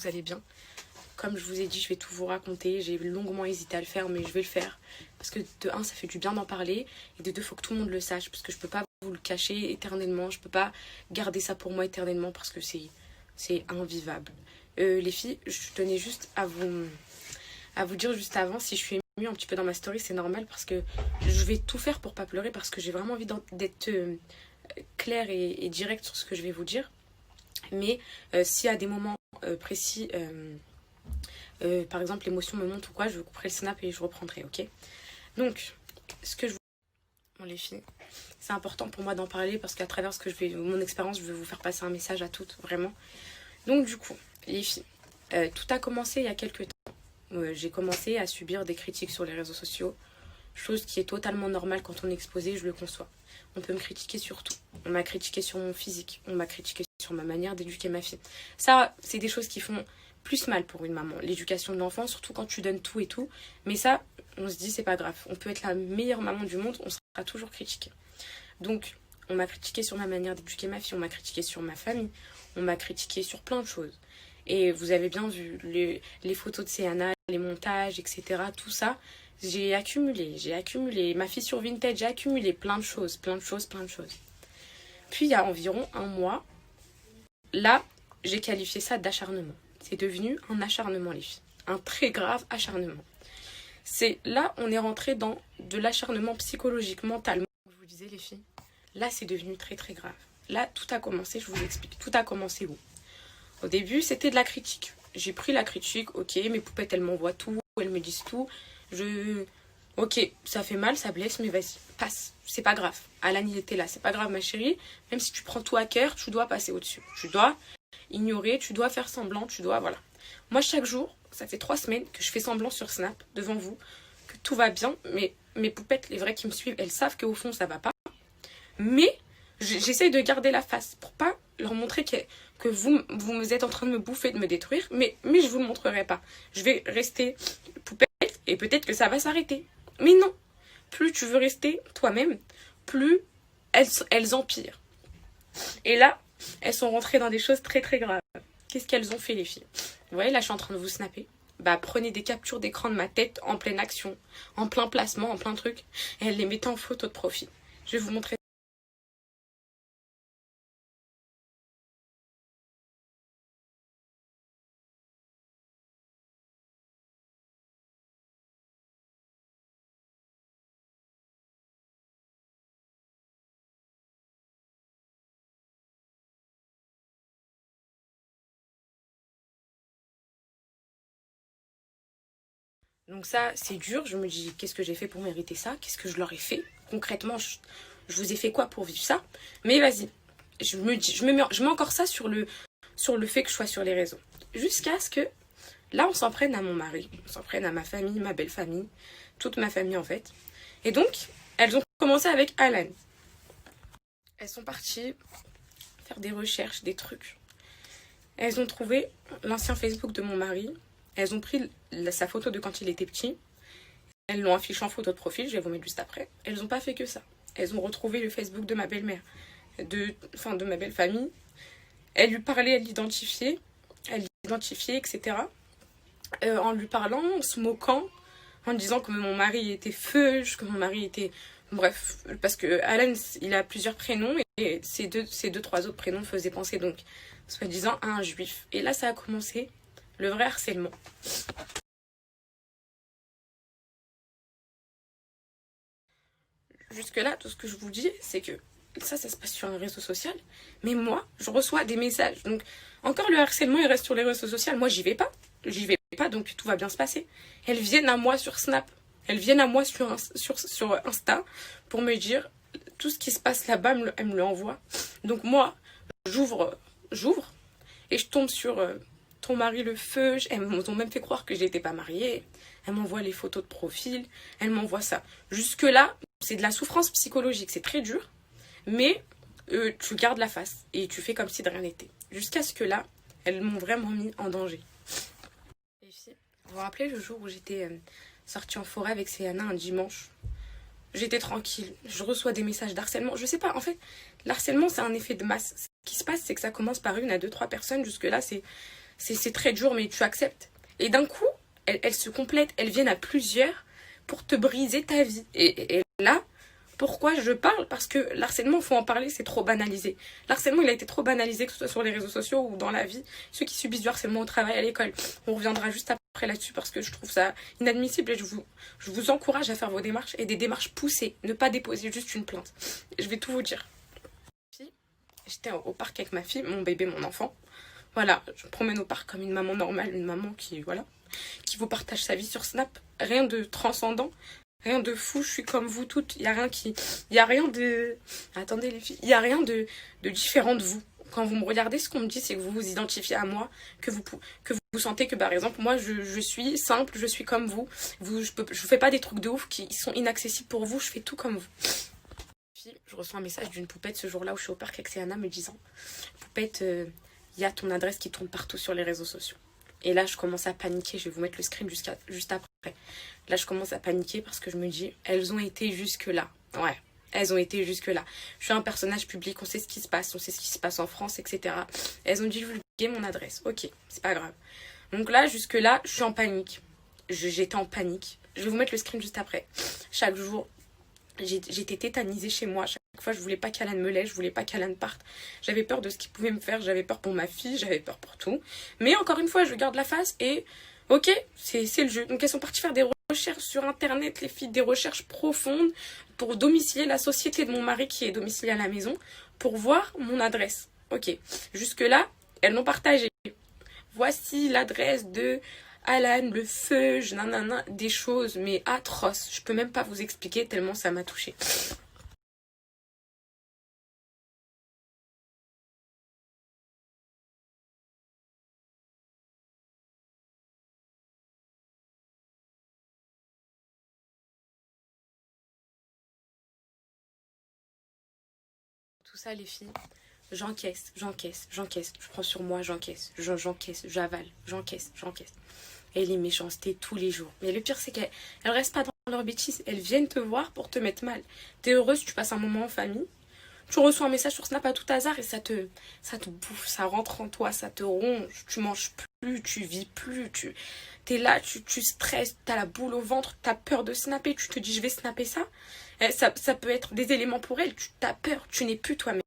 allez bien. Comme je vous ai dit, je vais tout vous raconter. J'ai longuement hésité à le faire, mais je vais le faire. Parce que de un, ça fait du bien d'en parler. Et de deux, il faut que tout le monde le sache. Parce que je peux pas vous le cacher éternellement. Je peux pas garder ça pour moi éternellement parce que c'est invivable. Les filles, je tenais juste à vous dire juste avant, si je suis émue un petit peu dans ma story, c'est normal parce que je vais tout faire pour pas pleurer parce que j'ai vraiment envie d'être claire et directe sur ce que je vais vous dire. Mais s'il y a des moments précis, par exemple l'émotion me monte ou quoi, je couperai le snap et je reprendrai, ok? Donc, ce que je vous... Bon, les filles, c'est important pour moi d'en parler parce qu'à travers mon expérience, je vais vous faire passer un message à toutes, vraiment. Donc du coup, les filles, tout a commencé il y a quelques temps. J'ai commencé à subir des critiques sur les réseaux sociaux, chose qui est totalement normale quand on est exposé, je le conçois. On peut me critiquer sur tout. On m'a critiqué sur mon physique, on m'a critiqué sur ma manière d'éduquer ma fille. Ça, c'est des choses qui font plus mal pour une maman. L'éducation de l'enfant, surtout quand tu donnes tout et tout. Mais ça, on se dit, c'est pas grave. On peut être la meilleure maman du monde, on sera toujours critiqué. Donc, on m'a critiqué sur ma manière d'éduquer ma fille, on m'a critiqué sur ma famille, on m'a critiqué sur plein de choses. Et vous avez bien vu les photos de Céana, les montages, etc. Tout ça, j'ai accumulé. Ma fille sur Vinted, j'ai accumulé plein de choses. Puis, il y a environ un mois, là, j'ai qualifié ça d'acharnement. C'est devenu un acharnement, les filles. Un très grave acharnement. Là, on est rentré dans de l'acharnement psychologique, mental. Je vous disais, les filles, là, c'est devenu très, très grave. Là, tout a commencé, je vous explique. Tout a commencé où? Au début, c'était de la critique. J'ai pris la critique, ok, mes poupettes, elles m'envoient tout, elles me disent tout. Ok, ça fait mal, ça blesse, mais vas-y, passe. C'est pas grave. Alan, il était là, c'est pas grave, ma chérie. Même si tu prends tout à cœur, tu dois passer au-dessus. Tu dois ignorer, tu dois faire semblant, voilà. Moi, chaque jour, ça fait 3 semaines que je fais semblant sur Snap, devant vous, que tout va bien, mais mes poupettes, les vraies qui me suivent, elles savent qu'au fond, ça va pas. Mais j'essaye de garder la face pour pas leur montrer que vous êtes en train de me bouffer, de me détruire, mais je vous le montrerai pas. Je vais rester poupette et peut-être que ça va s'arrêter. Mais non, plus tu veux rester toi-même, plus elles empirent. Et là, elles sont rentrées dans des choses très très graves. Qu'est-ce qu'elles ont fait, les filles? Vous voyez, là, je suis en train de vous snapper. Bah, prenez des captures d'écran de ma tête en pleine action, en plein placement, en plein truc, et elles les mettaient en photo de profil. Je vais vous montrer. Donc ça, c'est dur. Je me dis, qu'est-ce que j'ai fait pour mériter ça? Qu'est-ce que je leur ai fait? Concrètement, je vous ai fait quoi pour vivre ça? Mais vas-y, je mets encore ça sur le fait que je sois sur les réseaux. Jusqu'à ce que, là, on s'en prenne à mon mari, on s'en prenne à ma famille, ma belle famille, toute ma famille en fait. Et donc, elles ont commencé avec Alan. Elles sont parties faire des recherches, des trucs. Elles ont trouvé l'ancien Facebook de mon mari. Elles ont pris sa photo de quand il était petit. Elles l'ont affiché en photo de profil, je vais vous mettre juste après. Elles n'ont pas fait que ça. Elles ont retrouvé le Facebook de ma belle-mère, de ma belle famille. Elles lui parlaient, elles l'identifiaient, etc. En lui parlant, en se moquant, en disant que mon mari était feuge, que mon mari était... Bref, parce que Alan, il a plusieurs prénoms et ces deux, trois autres prénoms faisaient penser donc, soi-disant, à un juif. Et là, ça a commencé, le vrai harcèlement. Jusque-là, tout ce que je vous dis, c'est que ça se passe sur un réseau social. Mais moi, je reçois des messages. Donc, encore le harcèlement, il reste sur les réseaux sociaux. Moi, j'y vais pas. Donc tout va bien se passer. Elles viennent à moi sur Snap. Elles viennent à moi sur Insta pour me dire tout ce qui se passe là-bas, elles me l'envoient. Donc moi, j'ouvre et je tombe sur ton mari le feu. Elles m'ont même fait croire que je n'étais pas mariée. Elles m'envoient les photos de profil. Elles m'envoient ça. Jusque-là, c'est de la souffrance psychologique. C'est très dur. Mais tu gardes la face et tu fais comme si de rien n'était. Jusqu'à ce que là, elles m'ont vraiment mis en danger. Les filles, vous vous rappelez le jour où j'étais sortie en forêt avec Céana un dimanche? J'étais tranquille, je reçois des messages d'harcèlement. Je sais pas, en fait, l'harcèlement, c'est un effet de masse. Ce qui se passe, c'est que ça commence par 1 à 2, 3 personnes. Jusque-là, c'est très dur, mais tu acceptes. Et d'un coup, elles se complètent, elles viennent à plusieurs pour te briser ta vie. Et là, pourquoi je parle? Parce que l'harcèlement, il faut en parler, c'est trop banalisé. L'harcèlement, il a été trop banalisé, que ce soit sur les réseaux sociaux ou dans la vie. Ceux qui subissent du harcèlement au travail, à l'école. On reviendra juste après là-dessus parce que je trouve ça inadmissible et je vous encourage à faire vos démarches et des démarches poussées. Ne pas déposer juste une plainte. Je vais tout vous dire. J'étais au parc avec ma fille, mon bébé, mon enfant. Voilà, je me promène au parc comme une maman normale, une maman qui, voilà, qui vous partage sa vie sur Snap. Rien de transcendant. Rien de fou, je suis comme vous toutes. Il y a rien de... Attendez les filles. Il y a rien de différent de vous. Quand vous me regardez, ce qu'on me dit, c'est que vous vous identifiez à moi, que vous sentez que, par exemple, moi, je suis simple, je suis comme vous. Je fais pas des trucs de ouf qui sont inaccessibles pour vous, je fais tout comme vous. Je reçois un message d'une poupette ce jour-là où je suis au parc avec Céana me disant Poupette, il y a ton adresse qui tourne partout sur les réseaux sociaux. Et là, je commence à paniquer. Je vais vous mettre le screen juste après. Là, je commence à paniquer parce que je me dis, elles ont été jusque-là. Ouais, elles ont été jusque-là. Je suis un personnage public, on sait ce qui se passe, on sait ce qui se passe en France, etc. Elles ont divulgué mon adresse. Ok, c'est pas grave. Donc là, jusque-là, je suis en panique. J'étais en panique. Je vais vous mettre le screen juste après. Chaque jour, j'étais tétanisée chez moi. Chaque fois, je voulais pas qu'Alan me laisse, je voulais pas qu'Alan parte. J'avais peur de ce qu'il pouvait me faire, j'avais peur pour ma fille, j'avais peur pour tout. Mais encore une fois, je garde la face et ok, c'est le jeu. Donc elles sont parties faire des recherches sur internet, les filles, des recherches profondes pour domicilier la société de mon mari qui est domicilié à la maison, pour voir mon adresse. Ok, jusque-là, elles l'ont partagé. Voici l'adresse de Alan, le feu, nanana, des choses, mais atroces. Je peux même pas vous expliquer tellement ça m'a touchée. Tout ça, les filles, j'encaisse. Je prends sur moi, j'encaisse, j'avale, j'encaisse. Et les méchancetés tous les jours. Mais le pire, c'est qu'elles restent pas dans leur bêtise. Elles viennent te voir pour te mettre mal. T'es heureuse, tu passes un moment en famille. Tu reçois un message sur Snap à tout hasard et ça te bouffe, ça rentre en toi, ça te ronge. Tu manges plus, tu vis plus, t'es là, tu stresses, t'as la boule au ventre, t'as peur de snapper, tu te dis je vais snapper ça. Ça peut être des éléments pour elle, t'as peur, tu n'es plus toi-même.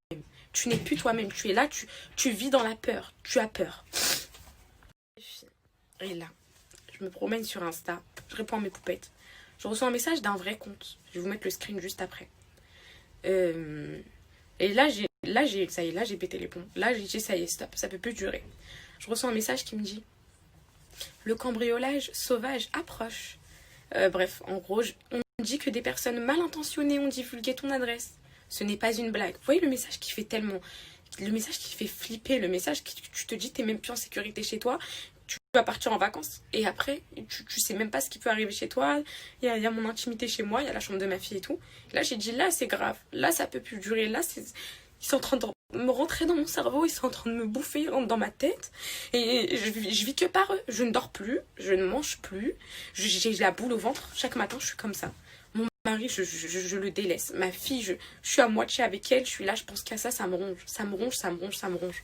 Tu n'es plus toi-même, tu es là, tu vis dans la peur, tu as peur. Et là, je me promène sur Insta, je réponds à mes poupettes. Je reçois un message d'un vrai compte. Je vais vous mettre le screen juste après. Et là, ça y est, là, j'ai pété les plombs. Là, j'ai dit, ça y est, stop, ça peut plus durer. Je reçois un message qui me dit le cambriolage sauvage approche. Bref, en gros, on me dit que des personnes mal intentionnées ont divulgué ton adresse. Ce n'est pas une blague. Vous voyez le message qui fait tellement... Le message qui fait flipper, le message qui tu te dis t'es même plus en sécurité chez toi. Tu vas partir en vacances et après, tu sais même pas ce qui peut arriver chez toi. Il y a mon intimité chez moi, il y a la chambre de ma fille et tout. Et là, j'ai dit, là, c'est grave. Là, ça peut plus durer. Là, ils sont en train de me rentrer dans mon cerveau, ils sont en train de me bouffer, ils rentrent dans ma tête. Et je vis que par eux. Je ne dors plus, je ne mange plus. J'ai la boule au ventre. Chaque matin, je suis comme ça. Mon mari, je le délaisse. Ma fille, je suis à moitié avec elle. Je suis là, je pense qu'à ça, ça me ronge. Ça me ronge, ça me ronge, ça me ronge.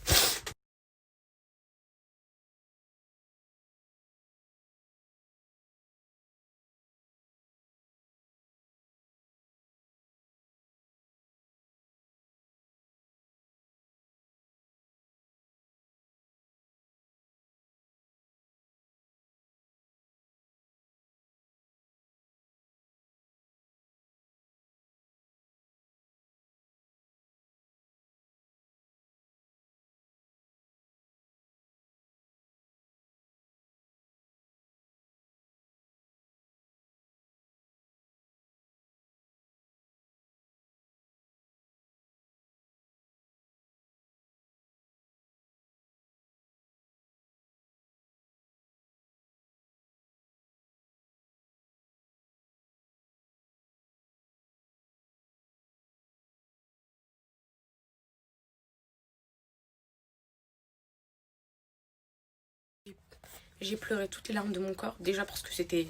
J'ai pleuré toutes les larmes de mon corps. Déjà parce que c'était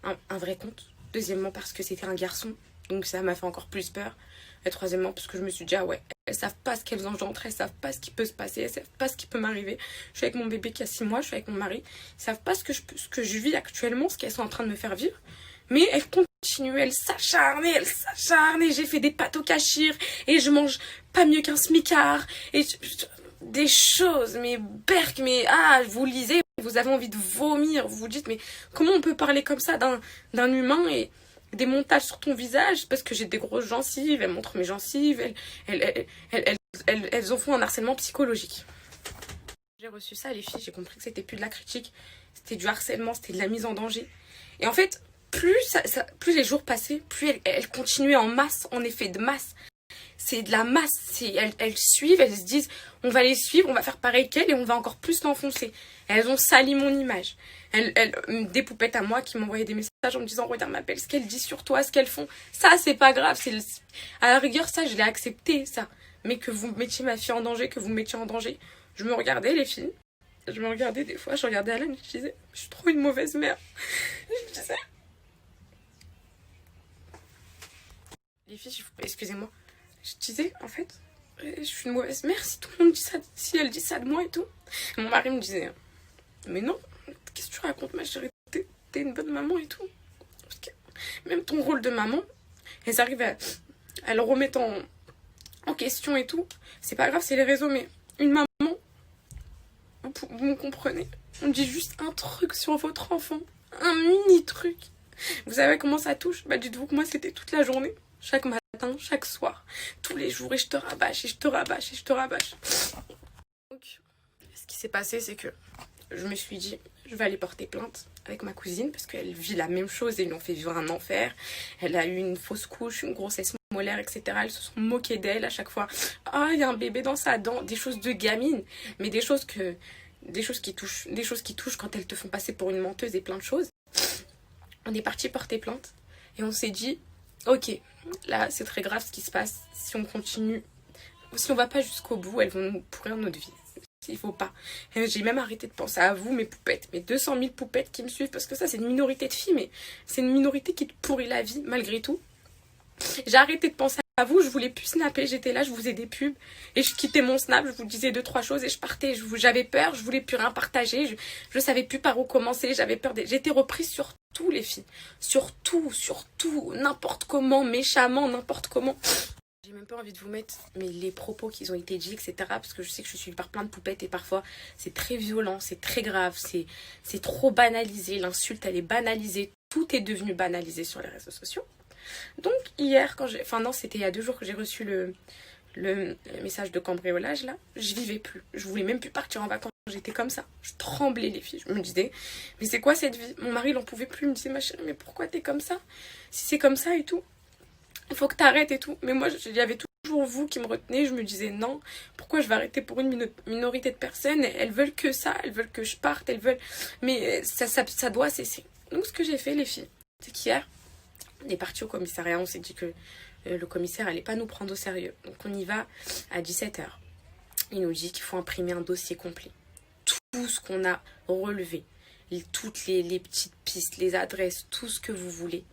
un vrai conte. Deuxièmement parce que c'était un garçon. Donc ça m'a fait encore plus peur. Et troisièmement parce que je me suis dit, ah ouais, elles savent pas ce qu'elles engendrent, elles savent pas ce qui peut se passer, elles savent pas ce qui peut m'arriver. Je suis avec mon bébé qui a 6 mois, je suis avec mon mari, ils savent pas ce que je vis actuellement, ce qu'elles sont en train de me faire vivre. Mais elles continuent, elles s'acharnent, j'ai fait des pâtes au cachir, et je mange pas mieux qu'un smicard, et des choses, mais berk, mais vous lisez, vous avez envie de vomir, vous vous dites, mais comment on peut parler comme ça d'un humain, et des montages sur ton visage, parce que j'ai des grosses gencives, elles montrent mes gencives, elles en font un harcèlement psychologique. J'ai reçu ça, les filles, j'ai compris que c'était plus de la critique, c'était du harcèlement, c'était de la mise en danger. Et en fait, plus les jours passaient, plus elles continuaient en masse, en effet de masse. C'est de la masse, elles suivent, elles se disent, on va les suivre, on va faire pareil qu'elles et on va encore plus l'enfoncer. Elles ont sali mon image. Des poupettes à moi qui m'envoyaient des messages en me disant, regarde ma belle, ce qu'elles disent sur toi, ce qu'elles font. Ça, c'est pas grave, à la rigueur, ça, je l'ai accepté, ça. Mais que vous mettiez ma fille en danger, que vous mettiez en danger. Je me regardais, les filles. Je me regardais des fois, je regardais Alan et je disais, je suis trop une mauvaise mère. Je disais... Les filles, excusez-moi. Je disais, en fait, je suis une mauvaise mère si tout le monde dit ça, si elle dit ça de moi et tout. Mon mari me disait, mais non, qu'est-ce que tu racontes, ma chérie, t'es une bonne maman et tout. Parce que même ton rôle de maman, elles arrivent à le remettre en question et tout. C'est pas grave, c'est les réseaux, mais une maman, vous me comprenez, on dit juste un truc sur votre enfant, un mini truc. Vous savez comment ça touche? Bah dites-vous que moi c'était toute la journée, chaque matin, chaque soir, tous les jours, et je te rabâche, et je te rabâche, et je te rabâche. Donc, ce qui s'est passé, c'est que je me suis dit, je vais aller porter plainte avec ma cousine, parce qu'elle vit la même chose, et ils l'ont fait vivre un enfer. Elle a eu une fausse couche, une grossesse molaire, etc. Elles se sont moquées d'elle à chaque fois. Ah, il y a un bébé dans sa dent, des choses de gamine, mais des choses qui touchent quand elles te font passer pour une menteuse et plein de choses. On est parti porter plainte, et on s'est dit, ok, là c'est très grave ce qui se passe, si on continue, si on va pas jusqu'au bout, elles vont nous pourrir notre vie. Il faut pas. J'ai même arrêté de penser à vous, mes poupettes, mes 200 000 poupettes qui me suivent, parce que ça c'est une minorité de filles, mais c'est une minorité qui te pourrit la vie malgré tout. J'ai arrêté de penser à vous, je voulais plus snapper, j'étais là, je vous faisais des pubs, et je quittais mon snap, je vous disais 2-3 choses, et je partais, j'avais peur, je voulais plus rien partager, je savais plus par où commencer, j'avais peur, j'étais reprise sur tout, les filles, sur tout, n'importe comment, méchamment, n'importe comment. J'ai même pas envie de vous mettre les propos qui ont été dits, etc. Parce que je sais que je suis suivie par plein de poupettes et parfois c'est très violent, c'est très grave, c'est trop banalisé, l'insulte elle est banalisée, tout est devenu banalisé sur les réseaux sociaux. Donc hier, c'était il y a 2 jours que j'ai reçu le message de cambriolage là, je vivais plus, je voulais même plus partir en vacances, j'étais comme ça, je tremblais les filles, je me disais, mais c'est quoi cette vie? Mon mari il en pouvait plus, il me disait, ma chérie, mais pourquoi t'es comme ça? Si c'est comme ça et tout, il faut que t'arrêtes et tout. Mais moi, il y avait toujours vous qui me retenez. Je me disais non, pourquoi je vais arrêter pour une minorité de personnes? Elles veulent que ça, elles veulent que je parte, elles veulent... Mais ça doit cesser. Donc ce que j'ai fait, les filles, c'est qu'hier, on est parti au commissariat. On s'est dit que le commissaire allait pas nous prendre au sérieux. Donc on y va à 17h. Il nous dit qu'il faut imprimer un dossier complet. Tout ce qu'on a relevé, toutes les petites pistes, les adresses, tout ce que vous voulez,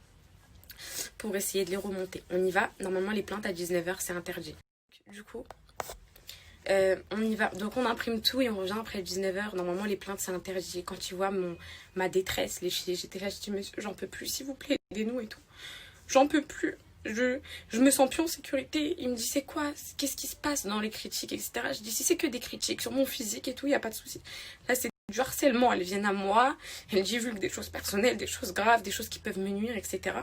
pour essayer de les remonter. On y va. Normalement, les plaintes à 19h, c'est interdit. Du coup, on y va. Donc, on imprime tout et on revient après 19h. Normalement, les plaintes, c'est interdit. Quand tu vois ma détresse, les filles, j'étais là, je dis, monsieur, j'en peux plus, s'il vous plaît, aidez-nous et tout. J'en peux plus. Je me sens plus en sécurité. Il me dit, c'est quoi? Qu'est-ce qui se passe dans les critiques, etc. Je dis, si c'est que des critiques sur mon physique et tout, il n'y a pas de souci. Là, c'est du harcèlement. Elles viennent à moi. Elles divulguent des choses personnelles, des choses graves, des choses qui peuvent me nuire, etc.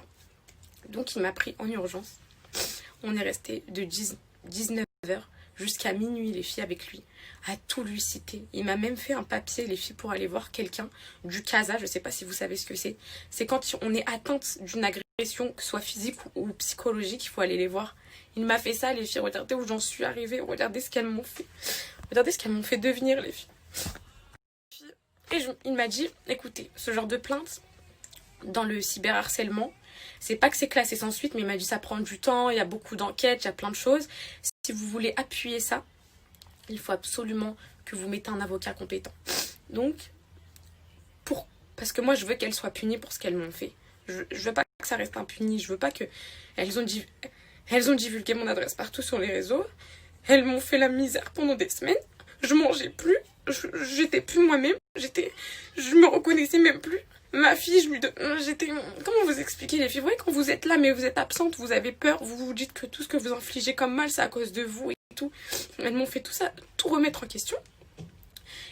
Donc il m'a pris en urgence. On est resté de 19h jusqu'à minuit, les filles, avec lui, à tout lui citer. Il m'a même fait un papier, les filles, pour aller voir quelqu'un du CASA. Je ne sais pas si vous savez ce que c'est. C'est quand on est atteinte d'une agression, que ce soit physique ou psychologique, il faut aller les voir. Il m'a fait ça, les filles. Regardez où j'en suis arrivée. Regardez ce qu'elles m'ont fait. Regardez ce qu'elles m'ont fait devenir, les filles. Et il m'a dit, écoutez, ce genre de plainte, dans le cyberharcèlement, c'est pas que c'est classé sans suite, mais il m'a dit ça prend du temps, il y a beaucoup d'enquêtes, il y a plein de choses. Si vous voulez appuyer ça, il faut absolument que vous mettez un avocat compétent. Donc, parce que moi je veux qu'elles soient punies pour ce qu'elles m'ont fait. Je veux pas que ça reste impuni, je veux pas que... Elles ont divulgué mon adresse partout sur les réseaux. Elles m'ont fait la misère pendant des semaines. Je mangeais plus. J'étais plus moi-même. Je me reconnaissais même plus. Ma fille, j'étais... Comment vous expliquer les filles? Vous voyez, quand vous êtes là, mais vous êtes absente, vous avez peur, vous vous dites que tout ce que vous infligez comme mal, c'est à cause de vous et tout. Elles m'ont fait tout ça, tout remettre en question.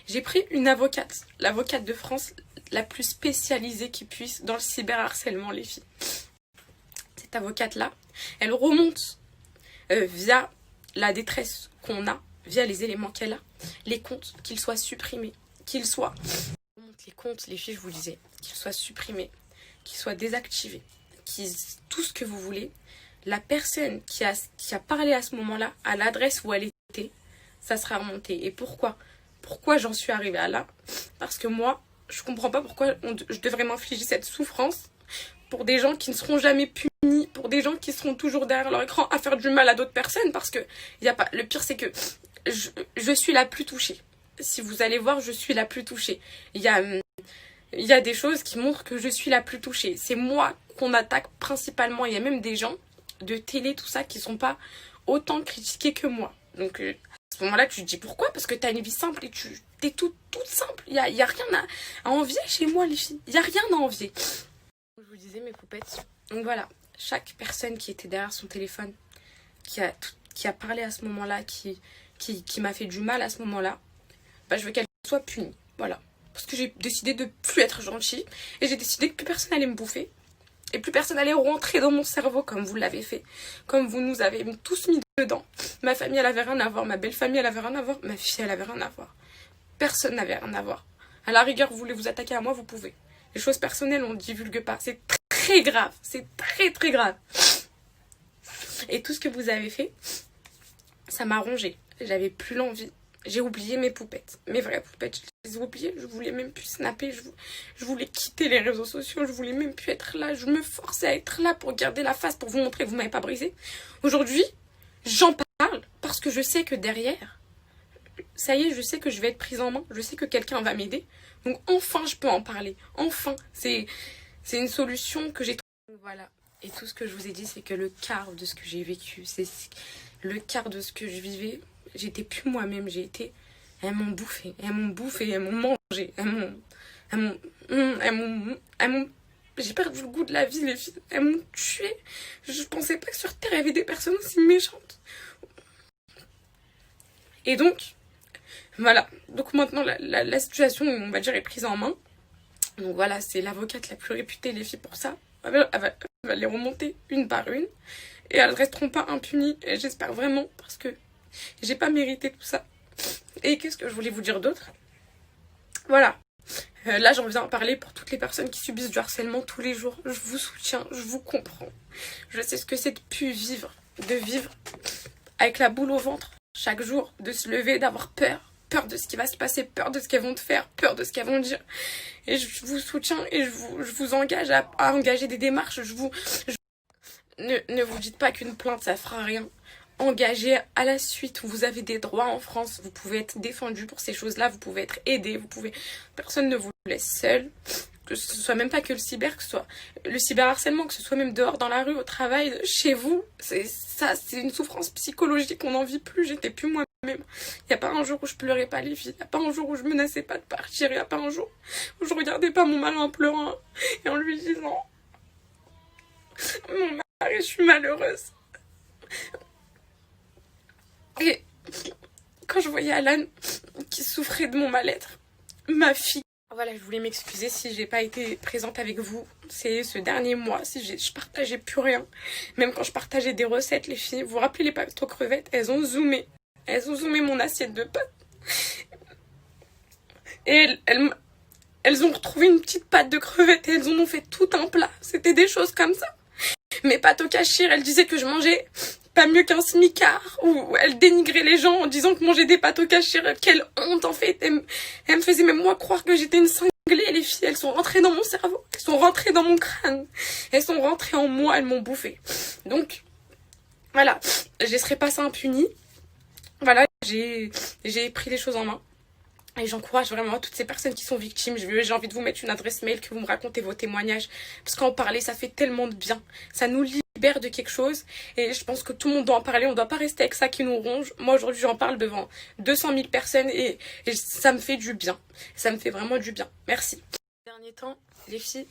J'ai pris une avocate, l'avocate de France la plus spécialisée qui puisse dans le cyberharcèlement, les filles. Cette avocate-là, elle remonte via la détresse qu'on a, via les éléments qu'elle a, les comptes, qu'ils soient supprimés, qu'ils soient... Les comptes, les filles, je vous le disais, qu'ils soient supprimés, qu'ils soient désactivés, tout ce que vous voulez. La personne qui a parlé à ce moment-là, à l'adresse où elle était, ça sera remonté. Et pourquoi j'en suis arrivée à là? Parce que moi, je comprends pas pourquoi je devrais m'infliger cette souffrance pour des gens qui ne seront jamais punis, pour des gens qui seront toujours derrière leur écran à faire du mal à d'autres personnes. Parce que le pire, c'est que je suis la plus touchée. Si vous allez voir, je suis la plus touchée. Il y a des choses qui montrent que je suis la plus touchée. C'est moi qu'on attaque principalement. Il y a même des gens de télé, tout ça, qui sont pas autant critiqués que moi. Donc, à ce moment-là, tu te dis pourquoi? Parce que tu as une vie simple et t'es toute simple. Il y a rien à envier chez moi, les filles. Il y a rien à envier. Je vous disais, mes poupettes. Donc voilà, chaque personne qui était derrière son téléphone, qui a parlé à ce moment-là, qui m'a fait du mal à ce moment-là, je veux qu'elle soit punie. Voilà. Parce que j'ai décidé de plus être gentille. Et j'ai décidé que plus personne allait me bouffer. Et plus personne allait rentrer dans mon cerveau comme vous l'avez fait. Comme vous nous avez tous mis dedans. Ma famille, elle avait rien à voir. Ma belle famille, elle avait rien à voir. Ma fille, elle avait rien à voir. Personne n'avait rien à voir. À la rigueur, vous voulez vous attaquer à moi, vous pouvez. Les choses personnelles, on ne divulgue pas. C'est très grave. C'est très très grave. Et tout ce que vous avez fait, ça m'a rongé. J'avais plus l'envie. J'ai oublié mes poupettes, mes vraies poupettes, je les ai oubliées, je voulais même plus snapper, je voulais quitter les réseaux sociaux, je voulais même plus être là, je me forçais à être là pour garder la face, pour vous montrer que vous m'avez pas brisé. Aujourd'hui, j'en parle parce que je sais que derrière, ça y est, je sais que je vais être prise en main, je sais que quelqu'un va m'aider, donc enfin je peux en parler, enfin, c'est une solution que j'ai trouvée. Voilà, et tout ce que je vous ai dit, c'est que le quart de ce que j'ai vécu, c'est le quart de ce que je vivais. J'étais plus moi-même, elles m'ont bouffé, elles m'ont mangé, j'ai perdu le goût de la vie, les filles, elles m'ont tué. Je pensais pas que sur Terre, il y avait des personnes aussi méchantes. Et donc, voilà, donc maintenant, la situation, on va dire, est prise en main. Donc voilà, c'est l'avocate la plus réputée, les filles, pour ça. Elle va les remonter une par une. Et elles resteront pas impunies, et j'espère vraiment, parce que j'ai pas mérité tout ça. Et qu'est-ce que je voulais vous dire d'autre? Voilà. Là, j'en viens à parler pour toutes les personnes qui subissent du harcèlement tous les jours. Je vous soutiens, je vous comprends. Je sais ce que c'est de vivre avec la boule au ventre chaque jour, de se lever, d'avoir peur. Peur de ce qui va se passer, peur de ce qu'elles vont te faire, peur de ce qu'elles vont dire. Et je vous soutiens et je vous engage à engager des démarches. Ne vous dites pas qu'une plainte, ça fera rien. Engagé à la suite, vous avez des droits en France, vous pouvez être défendu pour ces choses-là, vous pouvez être aidé, personne ne vous laisse seul, que ce soit même pas que le cyber, que ce soit le cyberharcèlement, que ce soit même dehors dans la rue, au travail, chez vous, c'est une souffrance psychologique, on n'en vit plus, j'étais plus moi-même. Il n'y a pas un jour où je pleurais pas les filles, il n'y a pas un jour où je menaçais pas de partir, il n'y a pas un jour où je regardais pas mon mari en pleurant et en lui disant mon mari, je suis malheureuse. Et quand je voyais Alan qui souffrait de mon mal-être, ma fille... Voilà, je voulais m'excuser si j'ai pas été présente avec vous ce dernier mois, si je partageais plus rien. Même quand je partageais des recettes, les filles, vous vous rappelez les pâtes aux crevettes, elles ont zoomé mon assiette de pâtes. Et elles ont retrouvé une petite pâte de crevettes et elles en ont fait tout un plat. C'était des choses comme ça. Mes pâtes au cachir, elles disaient que je mangeais pas mieux qu'un smicard, ou elle dénigrait les gens en disant que manger des pâtes au cachir, quelle honte en fait. Elle me faisait même moi croire que j'étais une cinglée, les filles. Elles sont rentrées dans mon cerveau, elles sont rentrées dans mon crâne, elles sont rentrées en moi, elles m'ont bouffé. Donc voilà, je laisserai pas ça impuni. Voilà, j'ai pris les choses en main. Et j'encourage vraiment toutes ces personnes qui sont victimes. J'ai envie de vous mettre une adresse mail, que vous me racontez vos témoignages. Parce qu'en parler, ça fait tellement de bien. Ça nous libère. libère de quelque chose. Et je pense que tout le monde doit en parler. On doit pas rester avec ça qui nous ronge. Moi, aujourd'hui, j'en parle devant 200 000 personnes et ça me fait du bien. Ça me fait vraiment du bien. Merci. Ces derniers temps, les filles,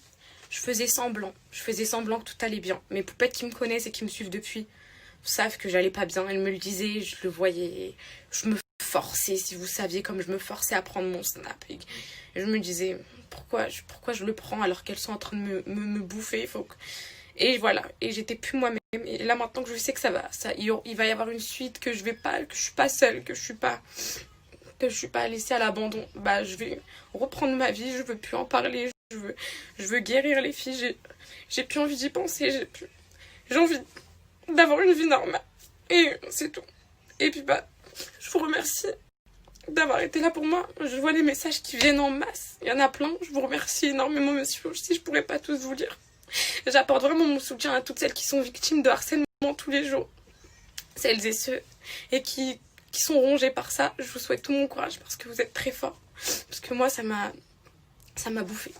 je faisais semblant. Je faisais semblant que tout allait bien. Mes poupettes qui me connaissent et qui me suivent depuis savent que j'allais pas bien. Elles me le disaient, je le voyais. Je me forçais, si vous saviez comme je me forçais à prendre mon snap. Et je me disais, pourquoi je le prends alors qu'elles sont en train de me bouffer. Et voilà, et j'étais plus moi-même. Et là maintenant que je sais que il va y avoir une suite, que je suis pas seule, que je suis pas laissée à l'abandon, bah je vais reprendre ma vie, je veux plus en parler, je veux guérir les filles, j'ai plus envie d'y penser, j'ai envie d'avoir une vie normale. Et c'est tout. Et puis bah, je vous remercie d'avoir été là pour moi. Je vois les messages qui viennent en masse. Il y en a plein. Je vous remercie énormément, monsieur. Si je pourrais pas tous vous lire. J'apporte vraiment mon soutien à toutes celles qui sont victimes de harcèlement tous les jours. Celles et ceux et qui sont rongés par ça. Je vous souhaite tout mon courage parce que vous êtes très forts. Parce que moi, ça m'a bouffé.